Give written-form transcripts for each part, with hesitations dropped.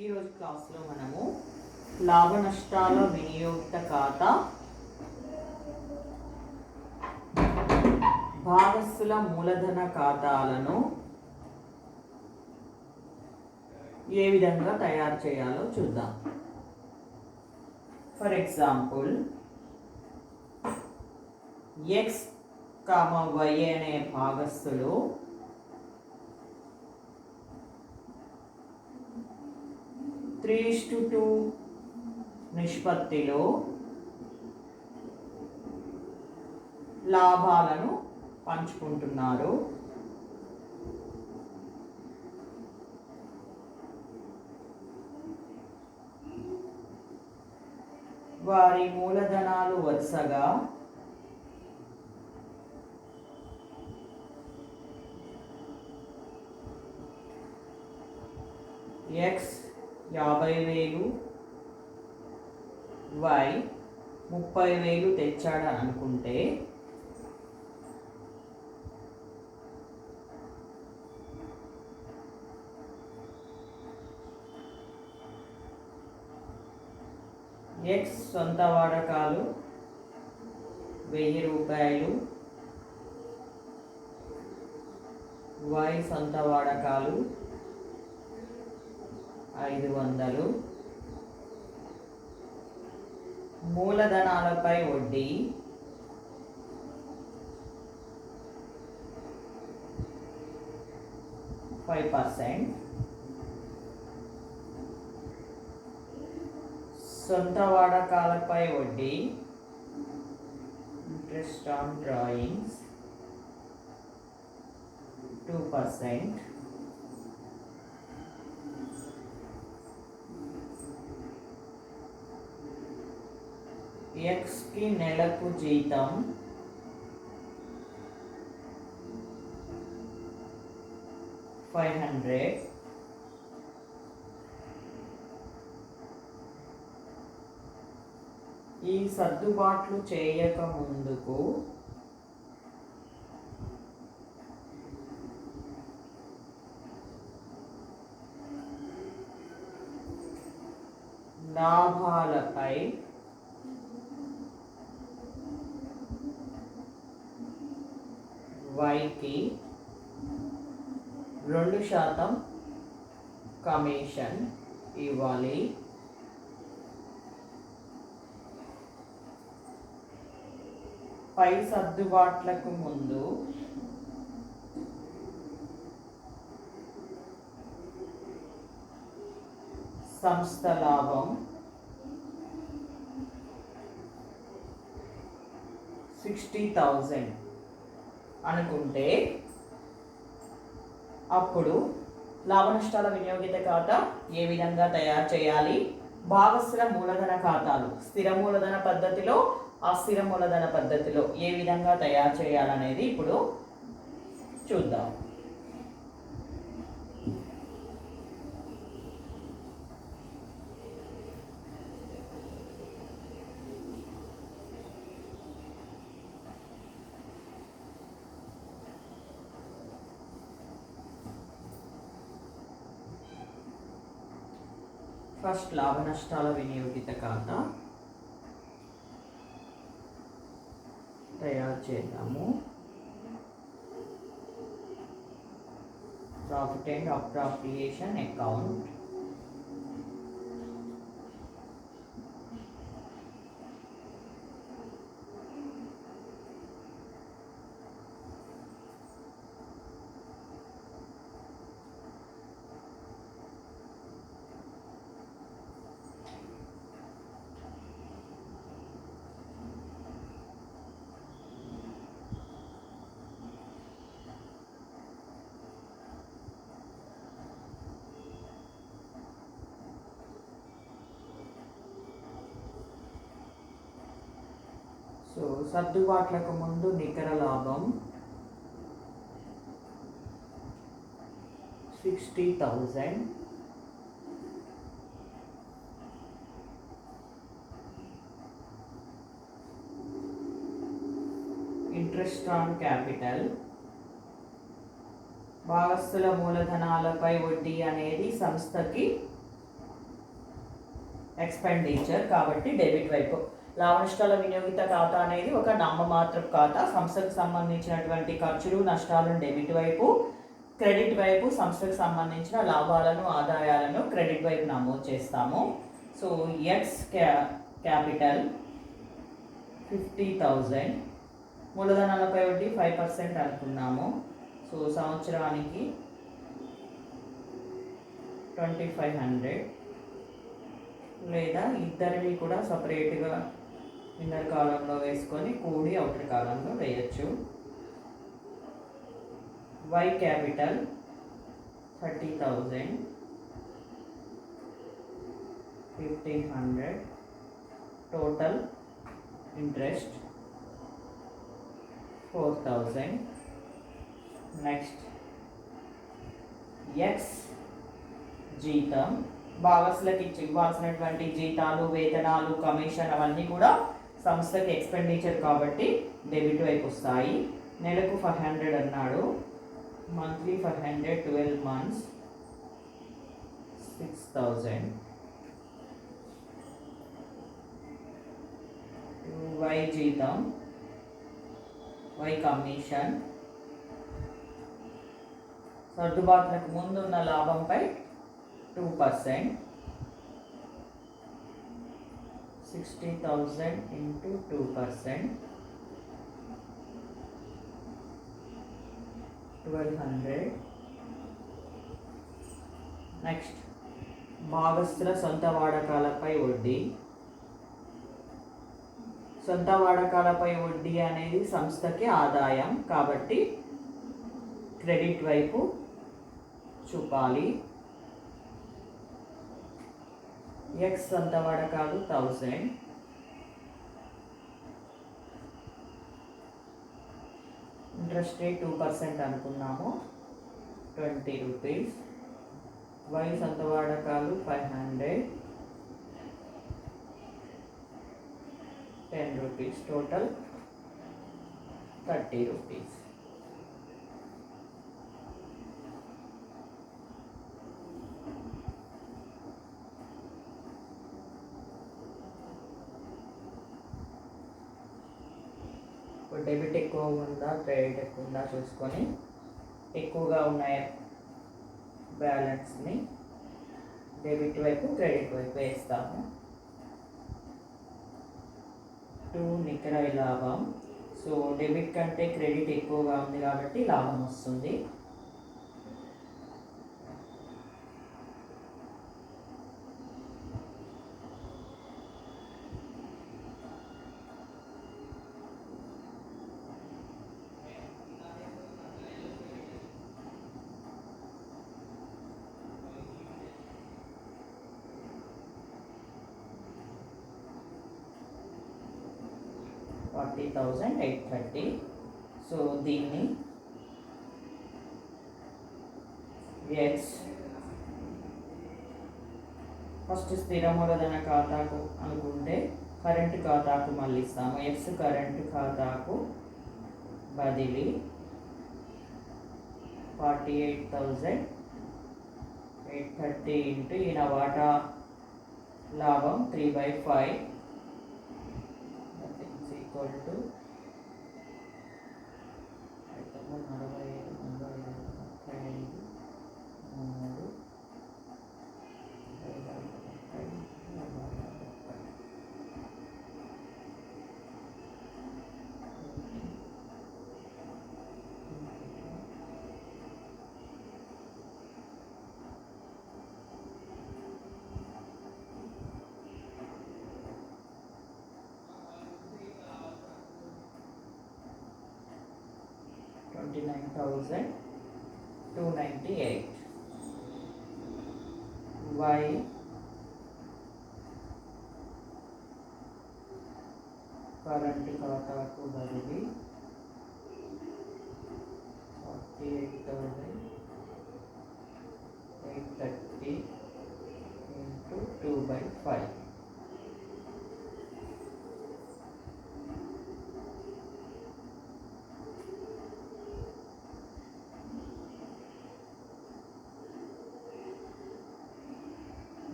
ఈరోజు క్లాస్లో మనము లాభ నష్టాల వినియోగిత ఖాతా, భాగస్థుల మూలధన ఖాతాలను ఏ విధంగా తయారు చేయాలో చూద్దాం. ఫర్ ఎగ్జాంపుల్, ఎక్స్ వై అనే భాగస్థులు 3:2 నిష్పత్తిలో లాభాలను పంచుకుంటున్నారు. వారి మూలధనాలు వరుసగా ఎక్స్ 50,000, వై 30,000 తెచ్చాడని అనుకుంటే ఎక్స్ సొంత వాడకాలు 1,000 రూపాయలు, వై సొంత వాడకాలు 500, మూలధనాలపై వడ్డీ 5%, సొంత వాడకాలపై వడ్డీ ఇంట్రెస్ట్ ఆన్ డ్రాయింగ్స్ 2%, ఎక్స్కి నెలకు జీతం 500, ఈ సర్దుబాట్లు చేయక ముందుకు లాభాలపై వైకి 2% కమిషన్ ఇవ్వాలి. పై సర్దుబాట్లకు ముందు సంస్థ లాభం 60,000 అనుకుంటే అప్పుడు లాభ నష్టాల వినియోగిత ఖాతా ఏ విధంగా తయారు చేయాలి, భాగస్థుల మూలధన ఖాతాలు స్థిర మూలధన పద్ధతిలో, అస్థిర మూలధన పద్ధతిలో ఏ విధంగా తయారు చేయాలనేది ఇప్పుడు చూద్దాం. ఫస్ట్ లాభ నష్టాల వినియోగిత ఖాతా తయారు చేద్దాము. Profit and appropriation account, so సర్దుబాట్లకు ముందు నికర లాభం 60,000, ఇంట్రెస్ట్ ఆన్ క్యాపిటల్, భాగస్థుల మూలధనాలపై వడ్డీ అనేది సంస్థకి ఎక్స్పెండిచర్ కాబట్టి డెబిట్ వైపు. లాభ నష్టాల వినియోగిత ఖాతా అనేది ఒక నామమాత్రపు ఖాతా. సంస్థకు సంబంధించినటువంటి ఖర్చులు నష్టాలను డెబిట్ వైపు, క్రెడిట్ వైపు సంస్థకు సంబంధించిన లాభాలను ఆదాయాలను క్రెడిట్ వైపు నమోదు చేస్తాము. సో ఎక్స్ క్యాపిటల్ 50,000, మూలధనాలపై వడ్డీ 5% అనుకున్నాము. సో సంవత్సరానికి 2,500, లేదా ఇద్దరివి కూడా సపరేట్గా ఇన్నర్ కాలంలో వేసుకొని కూడి అవుటర్ కాలంలో వేయచ్చు. Y capital 30,000, 1,500, total interest 4,000. Next X జీతం, భాగస్లకు ఇవ్వాల్సినటువంటి జీతాలు, వేతనాలు, కమిషన్ అవన్నీ కూడా సంస్థకి ఎక్స్పెండిచర్ కాబట్టి డెబిట్ వైపు వస్తాయి. నెలకు 500 అన్నాడు, మంత్లీ 500, 12 months 6,000. వై జీతం, వై కమిషన్, సర్దుబాట్లకు ముందున్న లాభంపై 2%, 60,000 into 2%, 1,200. నెక్స్ట్ భాగస్థుల సొంత వాడకాలపై వడ్డీ. సొంత వాడకాలపై వడ్డీ అనేది సంస్థకి ఆదాయం కాబట్టి క్రెడిట్ వైపు చూపాలి. ఎక్స్ సొంత వాడకాలు 1,000, ఇంట్రెస్ట్ రేట్ 2% అనుకున్నాము, 20 రూపీస్. వై సొంత వాడకాలు 500, 10 రూపీస్, టోటల్ 30 రూపీస్. డెబిట్ ఎక్కువ ఉందా, క్రెడిట్ ఎక్కువ ఉందా చూసుకొని ఎక్కువగా ఉన్నాయి బ్యాలెన్స్ని డెబిట్ వైపు, క్రెడిట్ వైపు వేస్తాము. 2 నికర లాభం. సో డెబిట్ కంటే క్రెడిట్ ఎక్కువగా ఉంది కాబట్టి లాభం వస్తుంది. $40,830. సో దీన్ని ఎక్స్ ఫస్ట్ స్థిర మూలధన ఖాతాకు అనుకుంటే కరెంట్ ఖాతాకు మళ్ళీ ఇస్తాము. ఎక్స్ కరెంట్ ఖాతాకు బదిలీ 48,830 ఇంటూ ఈయన వాటా లాభం 3/5 ఈక్వల్ టు 29,298. Y కరెంట్ ఖాతాకు బదిలీ 48,830 into 2/5.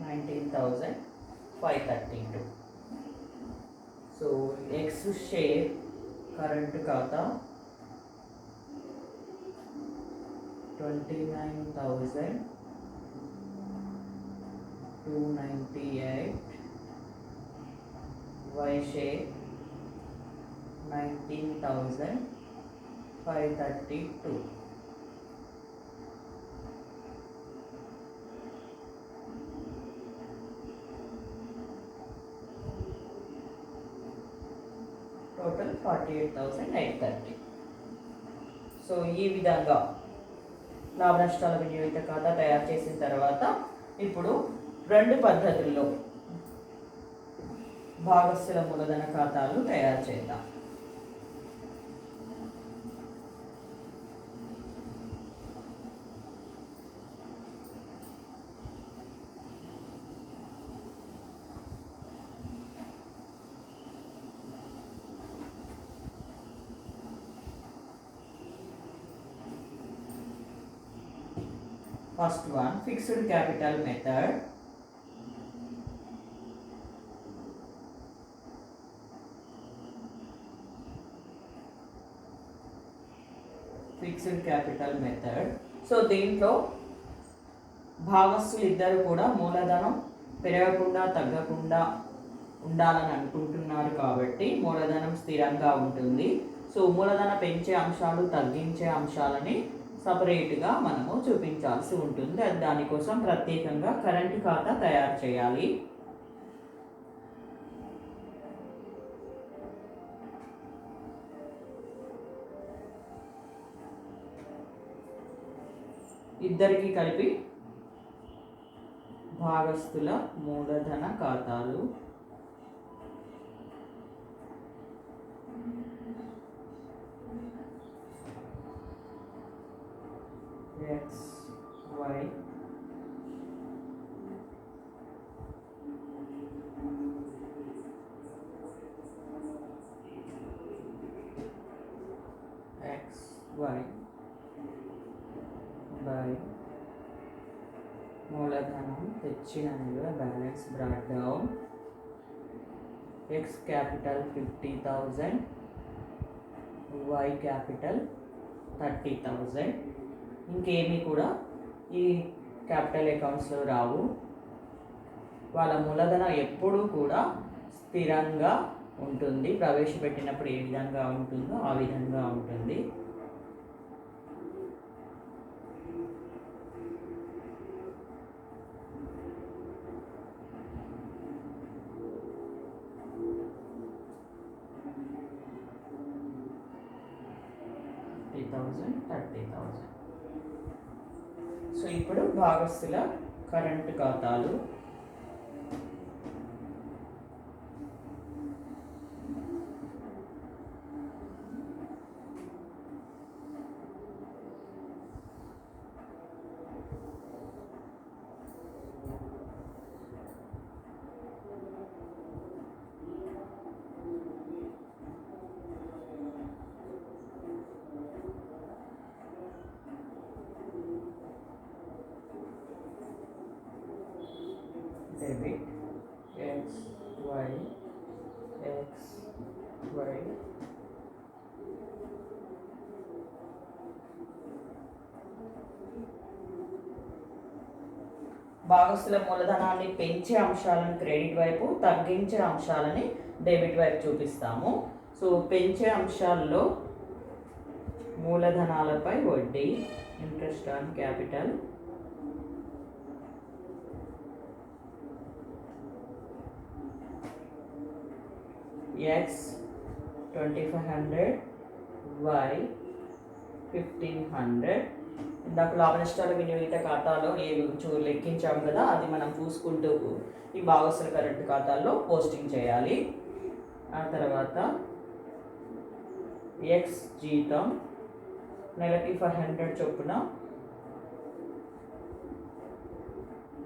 $19,000. 532. So X share current ఖాతా 29,298, Y share 19,532. టోటల్ 48,830. సో ఈ విధంగా లాభ నష్టాల వినియోగిత ఖాతా తయారు చేసిన తర్వాత ఇప్పుడు రెండు పద్ధతుల్లో భాగస్థుల మూలధన ఖాతాలు తయారు చేద్దాం. First one, fixed capital method. Fixed capital method. So దీంట్లో భాగస్థులు ఇద్దరు కూడా మూలధనం పెరగకుండా తగ్గకుండా ఉండాలని అనుకుంటున్నారు కాబట్టి మూలధనం స్థిరంగా ఉంటుంది. సో మూలధన పెంచే అంశాలు తగ్గించే అంశాలని సపరేట్గా మనము చూపించాల్సి ఉంటుంది. అది దానికోసం ప్రత్యేకంగా కరెంట్ ఖాతా తయారు చేయాలి. ఇద్దరికి కలిపి భాగస్థుల మూలధన ఖాతాలు X, Y, X, Y by మూలధనం తెచ్చిన నిల్వ balance brought down. X capital 50,000, Y capital 30,000. ఇంకేమీ కూడా ఈ క్యాపిటల్ అకౌంట్స్లో రావు. వాళ్ళ మూలధనం ఎప్పుడూ కూడా స్థిరంగా ఉంటుంది. ప్రవేశపెట్టినప్పుడు ఏ విధంగా ఉంటుందో ఆ విధంగా ఉంటుంది. సో ఇప్పుడు భాగస్థుల కరెంట్ ఖాతాలు. Debit X, Y, X, Y. భాగస్థుల మూలధనాన్ని పెంచే అంశాలను క్రెడిట్ వైపు, తగ్గించే అంశాలని డెబిట్ వైపు చూపిస్తాము. సో పెంచే అంశాల్లో మూలధనాలపై వడ్డీ, interest on capital, X 2500, Y 1500. ఇందాక లాభ నష్టాల వినియోగిత ఖాతాలో లెక్కించాము కదా, అది మనం చూసుకుంటూ ఈ భాగస్థుల కరెంట్ ఖాతాల్లో పోస్టింగ్ చేయాలి. ఆ తర్వాత X జీతం నెలకి 500 చొప్పున,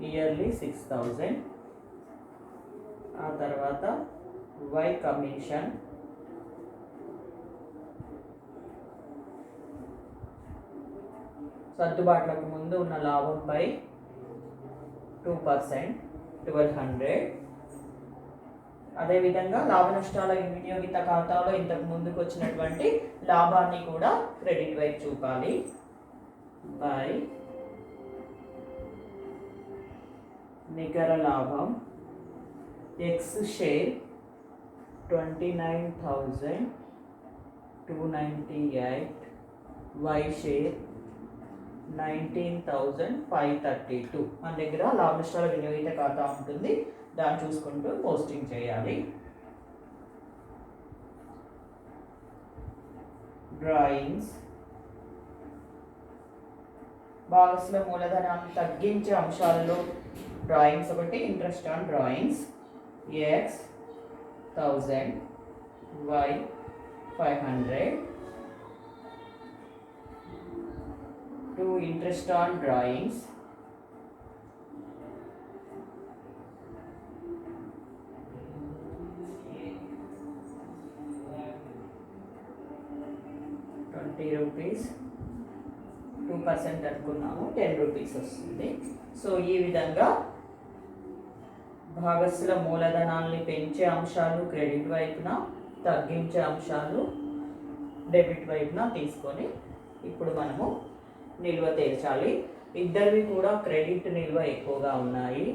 ఇయర్లీ 6000. ఆ తర్వాత Y కమిషన్ సర్దుబాట్లకు ముందు ఉన్న లాభంపై 2%, 1200. అదేవిధంగా లాభ నష్టాల వినియోగిత ఖాతాలో ఇంతకు ముందుకు వచ్చినటువంటి లాభాన్ని కూడా క్రెడిట్ వైపు చూపాలి. బై నికర లాభం ఎక్స్ షేర్ 29,298, వై షేర్ 19,532. మన దగ్గర లాభ నష్టాల వినియోగిత ఖాతా ఉంటుంది, దాన్ని చూసుకుంటూ పోస్టింగ్ చేయాలి. డ్రాయింగ్స్ భాగస్ల మూలధనాన్ని తగ్గించే అంశాలలో డ్రాయింగ్స్ ఒకటి. Interest on drawings X 1000, Y 500. to interest on drawings, ₹20, 2% అనుకున్నాము, ₹10 వస్తుంది. సో ఈ విధంగా భాగస్సుల మూలధనాల్ని పెంచే అంశాలు క్రెడిట్ వైపున, తగ్గించే అంశాలు డెబిట్ వైపున తీసుకొని ఇప్పుడు మనము నిల్వ తీర్చాలి. ఇద్దరివి కూడా క్రెడిట్ నిల్వ ఎక్కువగా ఉన్నాయి.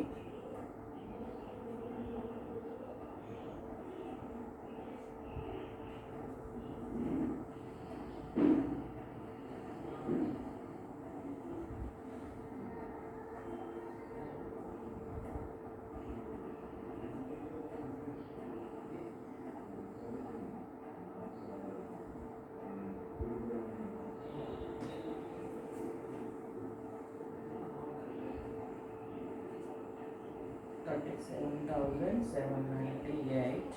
$37,798.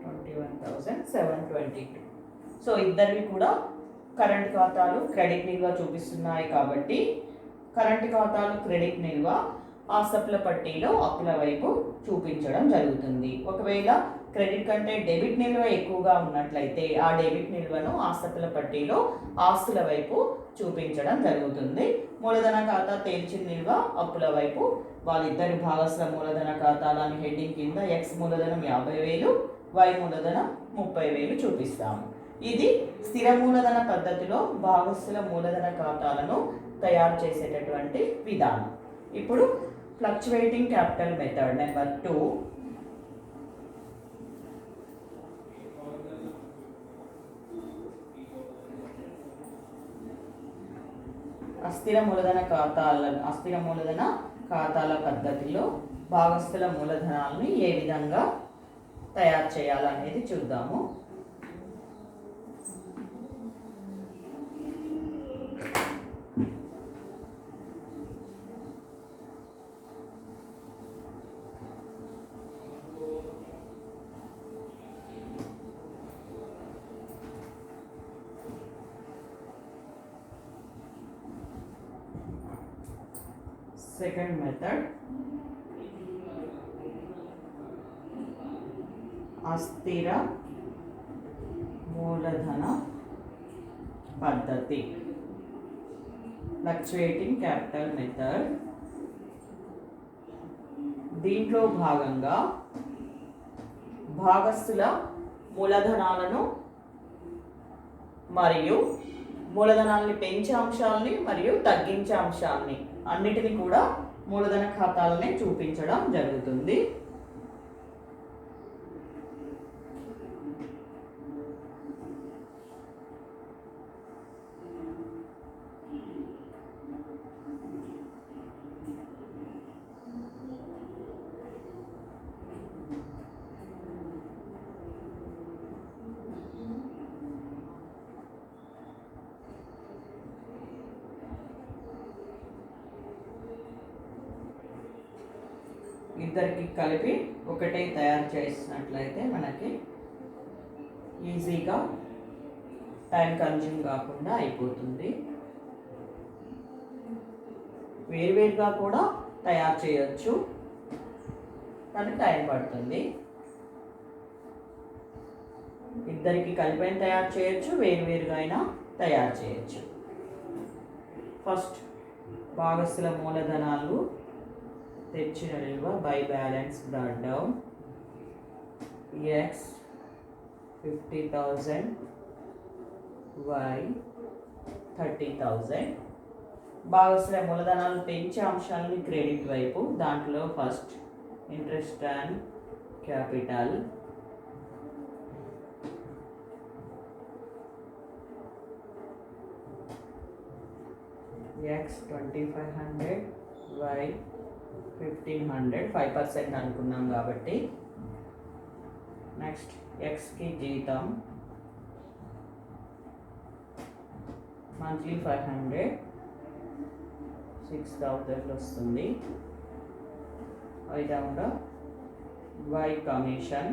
$21,722. సో ఇద్దరివి కూడా కరెంట్ ఖాతాలు క్రెడిట్ నిల్వ చూపిస్తున్నాయి కాబట్టి కరెంట్ ఖాతాలు క్రెడిట్ నిల్వ ఆస్తుల పట్టీలో అప్పుల వైపు చూపించడం జరుగుతుంది. ఒకవేళ క్రెడిట్ కంటే డెబిట్ నిల్వ ఎక్కువగా ఉన్నట్లయితే ఆ డెబిట్ నిల్వను ఆస్తుల పట్టీలో ఆస్తుల వైపు చూపించడం జరుగుతుంది. మూలధన ఖాతా తేల్చిన నిల్వ అప్పుల వైపు వాళ్ళిద్దరి భాగస్ల మూలధన ఖాతాలని హెడ్డింగ్ కింద ఎక్స్ మూలధనం 50,000, వై మూలధనం 30,000 చూపిస్తాము. ఇది స్థిర మూలధన పద్ధతిలో భాగస్సుల మూలధన ఖాతాలను తయారు చేసేటటువంటి విధానం. ఇప్పుడు ఫ్లక్చువేటింగ్ క్యాపిటల్ మెథడ్ నెంబర్ 2. అస్థిర మూలధన ఖాతాల పద్ధతిలో భాగస్థుల మూలధనాలను ఏ విధంగా తయారు చేయాలనేది చూద్దాము. సెకండ్ మెథడ్ అస్థిర మూలధన పద్ధతి ఫ్లక్చుయేటింగ్ క్యాపిటల్ మెథడ్. దీంట్లో భాగంగా భాగస్థుల మూలధనాలను మరియు మూలధనాల్ని పెంచే అంశాలని మరియు తగ్గించే అంశాలని అన్నిటిని కూడా మూలధన ఖాతాలనే చూపించడం జరుగుతుంది. ఇద్దరికి కలిపి ఒకటే తయారు చేసినట్లయితే మనకి ఈజీగా టైం కన్జ్యూమ్ కాకుండా అయిపోతుంది. వేరువేరుగా కూడా తయారు చేయొచ్చు, కానీ టైం పడుతుంది. ఇద్దరికి కలిపైన తయారు చేయొచ్చు, వేరువేరుగా అయినా తయారు చేయొచ్చు. ఫస్ట్ భాగస్థుల మూలధనాలు తెచ్చిన నిల్వ by balance brought down. X 50,000 y 30,000. భాగస్థుల మూలధనాలు పెంచే అంశాలని క్రెడిట్ వైపు, దాంట్లో first interest and capital. x 2500 y 1500, 5% అనుకున్నాం కాబట్టి. నెక్స్ట్ ఎక్స్కి జీతం మంత్లీ 500, 6,000 వస్తుంది. విధంగా వై కమిషన్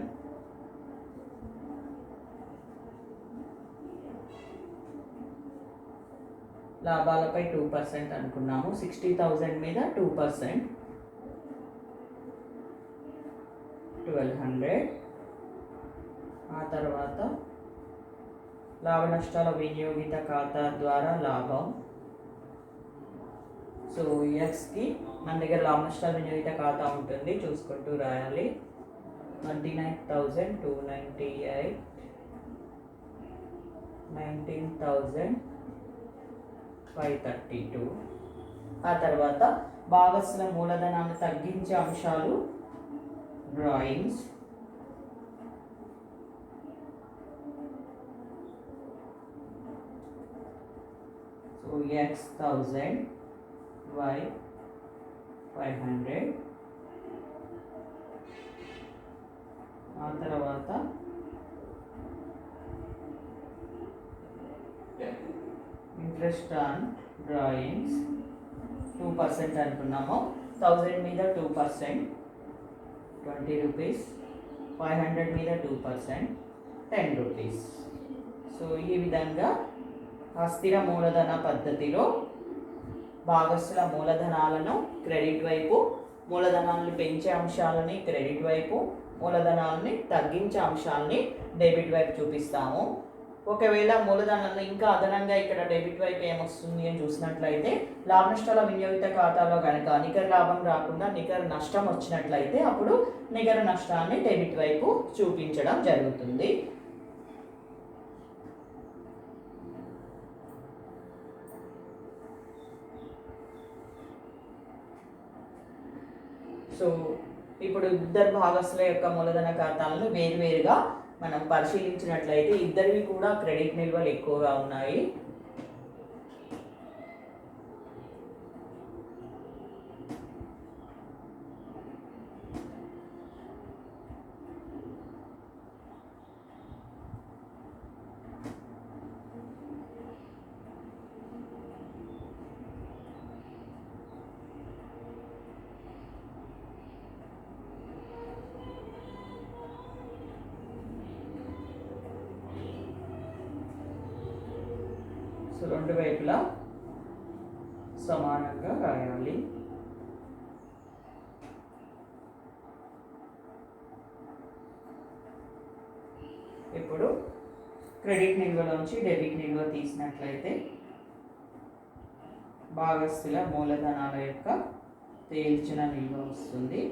లాభాలపై 2% అనుకున్నాము. 60,000 మీద 2%, 1200. ఆ తర్వాత లాభ నష్టాల వినియోగిత ఖాతా ద్వారా లాభం. సో ఎక్స్కి మన దగ్గర లాభ నష్టాల వినియోగిత ఖాతా ఉంటుంది, చూసుకుంటూ రాయాలి. 29,298, 19,532. ఆ తర్వాత భాగస్థుల మూలధనాన్ని తగ్గించే అంశాలు డ్రాయింగ్స్. So x 1000 y 500. ఆ తర్వాత ఇంట్రెస్ట్ ఆన్ డ్రాయింగ్స్ 2% అనుకున్నాము. 1000 మీద 2%, 20 రూపీస్. 500 మీద 2%, 10 రూపీస్. సో ఈ విధంగా అస్థిర మూలధన పద్ధతిలో భాగస్థుల మూలధనాలను క్రెడిట్ వైపు, మూలధనాలను పెంచే అంశాలని క్రెడిట్ వైపు, మూలధనాలని తగ్గించే అంశాలని డెబిట్ వైపు చూపిస్తాము. ఒకవేళ మూలధనాలను ఇంకా అదనంగా ఇక్కడ డెబిట్ వైపు ఏమొస్తుంది అని చూసినట్లయితే, లాభ నష్టాల వినియోగిత ఖాతాలో కనుక నికర లాభం రాకుండా నికర నష్టం వచ్చినట్లయితే అప్పుడు నికర నష్టాన్ని డెబిట్ వైపు చూపించడం జరుగుతుంది. సో ఇప్పుడు ఇద్దరు భాగస్థుల యొక్క మూలధన ఖాతాలను వేరువేరుగా మనం పరిశీలించినట్లయితే ఇద్దరివి కూడా క్రెడిట్ నిల్వలు ఎక్కువగా ఉన్నాయి. సో రెండు వైపులా సమానంగా రాయాలి. ఇప్పుడు క్రెడిట్ నిల్వలోంచి డెబిట్ నిల్వ తీసినట్లయితే భాగస్థుల మూలధనాల యొక్క తేల్చిన నిల్వ వస్తుంది.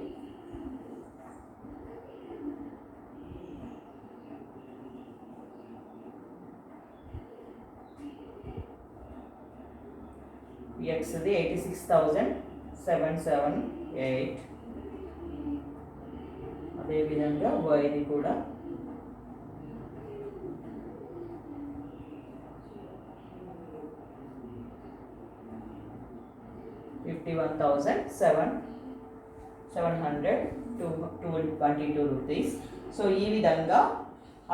ఎక్స్ది 86,778. అదేవిధంగా వైది కూడా 51,722 రూపీస్. సో ఈ విధంగా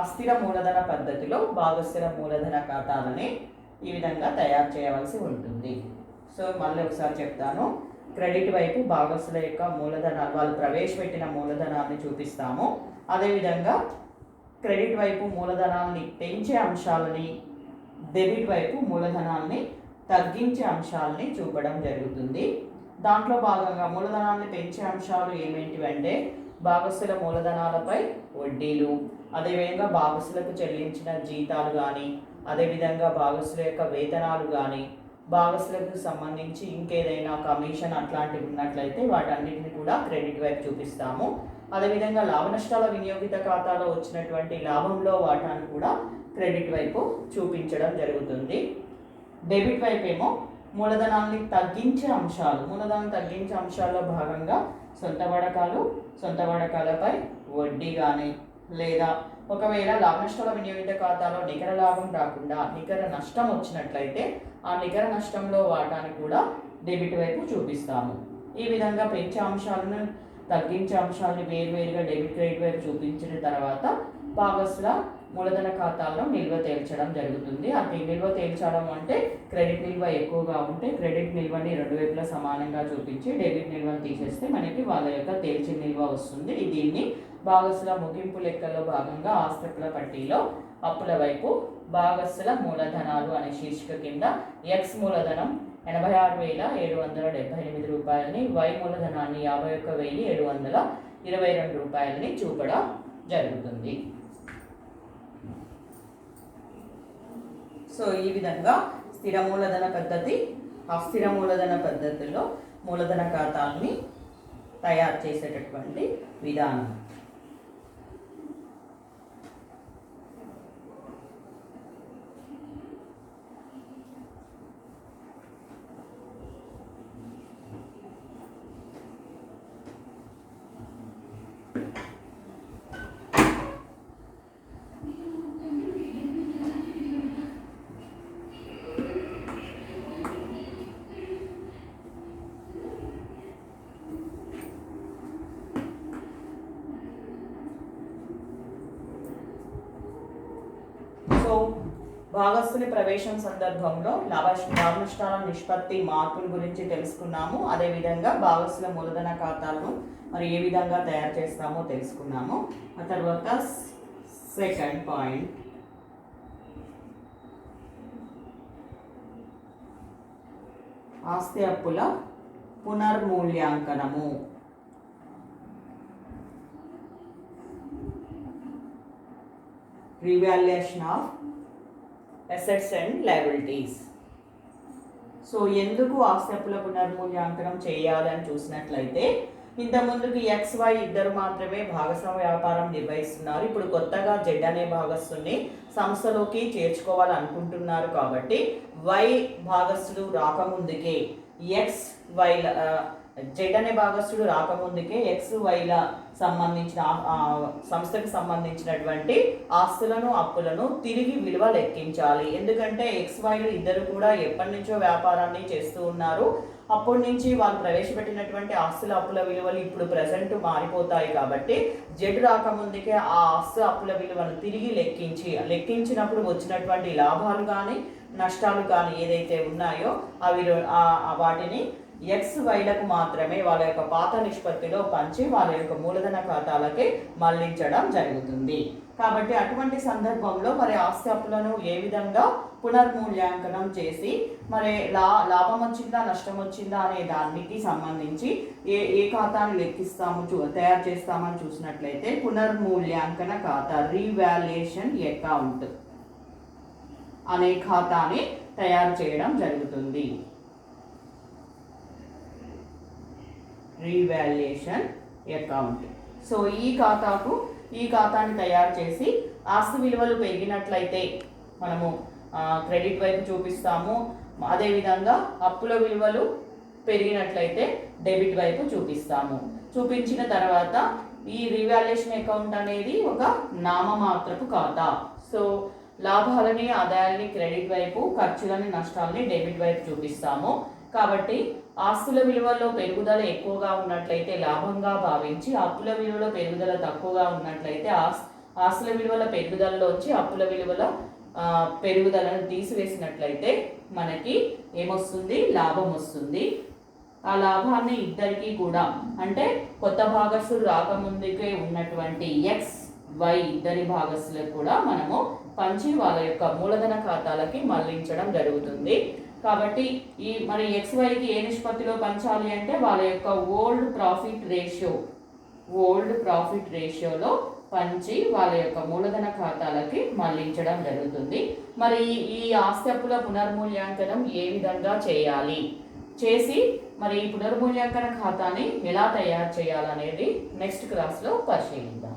అస్థిర మూలధన పద్ధతిలో భాగస్థిర మూలధన ఖాతాలని ఈ విధంగా తయారు చేయవలసి ఉంటుంది. సో మళ్ళీ ఒకసారి చెప్తాను. క్రెడిట్ వైపు భాగస్థుల యొక్క మూలధనాలు, వాళ్ళు ప్రవేశపెట్టిన మూలధనాన్ని చూపిస్తాము. అదేవిధంగా క్రెడిట్ వైపు మూలధనాన్ని పెంచే అంశాలని, డెబిట్ వైపు మూలధనాన్ని తగ్గించే అంశాలని చూపడం జరుగుతుంది. దాంట్లో భాగంగా మూలధనాన్ని పెంచే అంశాలు ఏమేంటివంటే భాగస్థుల మూలధనాలపై వడ్డీలు, అదేవిధంగా భాగస్థులకు చెల్లించిన జీతాలు కానీ, అదేవిధంగా భాగస్థుల యొక్క వేతనాలు కానీ, భాగస్థులకు సంబంధించి ఇంకేదైనా కమిషన్ అట్లాంటివి ఉన్నట్లయితే వాటన్నిటిని కూడా క్రెడిట్ వైపు చూపిస్తాము. అదేవిధంగా లాభ నష్టాల వినియోగిత ఖాతాలో వచ్చినటువంటి లాభంలో వాటాను కూడా క్రెడిట్ వైపు చూపించడం జరుగుతుంది. డెబిట్ వైపు ఏమో మూలధనాన్ని తగ్గించే అంశాలు, మూలధనం తగ్గించే అంశాల్లో భాగంగా సొంత వాడకాలపై వడ్డీ కానీ, లేదా ఒకవేళ లాభ నష్టాల వినియోగిత ఖాతాలో నికర లాభం రాకుండా నికర నష్టం వచ్చినట్లయితే ఆ నికర నష్టంలో వాటాన్ని కూడా డెబిట్ వైపు చూపిస్తాము. ఈ విధంగా పెంచే అంశాలను తగ్గించే అంశాలను వేరువేరుగా డెబిట్ క్రెడిట్ వైపు చూపించిన తర్వాత భాగస్థుల మూలధన ఖాతాల్లో నిల్వ తేల్చడం జరుగుతుంది. అది నిల్వ తేల్చడం అంటే క్రెడిట్ నిల్వ ఎక్కువగా ఉంటే క్రెడిట్ నిల్వని రెండు వైపులా సమానంగా చూపించి డెబిట్ నిల్వను తీసేస్తే మనకి వాళ్ళ యొక్క తేల్చిన నిల్వ వస్తుంది. దీన్ని భాగస్థుల ముగింపు లెక్కలో భాగంగా ఆస్తుల పట్టీలో అప్పుల వైపు భాగస్థుల మూలధనాలు అనే శీర్షిక కింద ఎక్స్ మూలధనం 86,778 రూపాయలని, వై మూలధనాన్ని 51,722 రూపాయలని చూపడం జరుగుతుంది. సో ఈ విధంగా స్థిర మూలధన పద్ధతి, అస్థిర మూలధన పద్ధతిలో మూలధన ఖాతాల్ని తయారు చేసేటటువంటి విధానం. భాగస్థుని ప్రవేశం సందర్భంలో లాభ నష్టాల నిష్పత్తి మార్పుల గురించి తెలుసుకున్నాము. అదేవిధంగా భాగస్థుల మూలధన ఖాతాలను మరి ఏ విధంగా తయారు చేస్తామో తెలుసుకున్నాము. ఆ తర్వాత సెకండ్ పాయింట్, ఆస్తి అప్పుల పునర్మూల్యాంకనము. Revaluation of assets and liabilities. So ఎందుకు ఆస్తి అప్పుల పునర్మూల్యాంకనం చేయాలని చూసినట్లయితే ఇంతకుముందుకు XY ఇద్దరు మాత్రమే భాగస్వామ్య వ్యాపారం నిర్వహిస్తున్నారు. ఇప్పుడు కొత్తగా Z అనే భాగస్తుని సంస్థలోకి చేర్చుకోవాలనుకుంటున్నారు. కాబట్టి Y భాగస్థుడు రాకముందుకే Z అనే భాగస్థుడు రాకముందుకే XYల సంబంధించిన సంస్థకు సంబంధించినటువంటి ఆస్తులను అప్పులను తిరిగి విలువ లెక్కించాలి. ఎందుకంటే XYలు ఇద్దరు కూడా ఎప్పటి నుంచో వ్యాపారాన్ని చేస్తూ ఉన్నారు. అప్పటి నుంచి వాళ్ళు ప్రవేశపెట్టినటువంటి ఆస్తుల అప్పుల విలువలు ఇప్పుడు ప్రజెంట్ మారిపోతాయి. కాబట్టి Z రాకముందుకే ఆ ఆస్తు అప్పుల విలువను తిరిగి లెక్కించినప్పుడు వచ్చినటువంటి లాభాలు కానీ నష్టాలు కానీ ఏదైతే ఉన్నాయో వాటిని XYలకు మాత్రమే వాళ్ళ యొక్క పాత నిష్పత్తిలో పంచి వాళ్ళ యొక్క మూలధన ఖాతాలకి మళ్లించడం జరుగుతుంది. కాబట్టి అటువంటి సందర్భంలో మరి ఆస్తి అప్పులను ఏ విధంగా పునర్మూల్యాంకనం చేసి మరి లాభం వచ్చిందా నష్టం వచ్చిందా అనే దానికి సంబంధించి ఏ ఖాతాను తయారు చేస్తామని చూసినట్లయితే పునర్మూల్యాంకన ఖాతా, రీవాల్యుయేషన్ అకౌంట్ అనే ఖాతాని తయారు చేయడం జరుగుతుంది. Revaluation account. సో ఈ ఖాతాని తయారు చేసి ఆస్తి విలువలు పెరిగినట్లయితే మనము క్రెడిట్ వైపు చూపిస్తాము. అదేవిధంగా అప్పుల విలువలు పెరిగినట్లయితే డెబిట్ వైపు చూపిస్తాము. చూపించిన తర్వాత ఈ రీవాల్యుయేషన్ అకౌంట్ అనేది ఒక నామమాత్రపు ఖాతా. సో లాభాలని ఆదాయాల్ని క్రెడిట్ వైపు, ఖర్చులని నష్టాలని డెబిట్ వైపు చూపిస్తాము. కాబట్టి ఆస్తుల విలువలో పెరుగుదల ఎక్కువగా ఉన్నట్లయితే లాభంగా భావించి, అప్పుల విలువలో పెరుగుదల తక్కువగా ఉన్నట్లయితే ఆస్తుల విలువల పెరుగుదలలోంచి అప్పుల విలువల పెరుగుదలను తీసివేసినట్లయితే మనకి ఏమొస్తుంది? లాభం వస్తుంది. ఆ లాభాన్ని ఇద్దరికి కూడా అంటే కొత్త భాగస్థుడు రాకముందుకే ఉన్నటువంటి వై ఇద్దరి భాగస్తులకు కూడా మనము పంచి వాళ్ళ యొక్క మూలధన ఖాతాలకి మళ్లించడం జరుగుతుంది. కాబట్టి ఈ మరి XYకి ఏ నిష్పత్తిలో పంచాలి అంటే వాళ్ళ యొక్క ఓల్డ్ ప్రాఫిట్ రేషియోలో పంచి వాళ్ళ యొక్క మూలధన ఖాతాలకి మళ్లించడం జరుగుతుంది. మరి ఈ ఆస్తి అప్పుల పునర్మూల్యాంకనం ఏ విధంగా చేసి మరి ఈ పునర్మూల్యాంకన ఖాతాని ఎలా తయారు చేయాలనేది నెక్స్ట్ క్లాస్లో పరిశీలిద్దాం.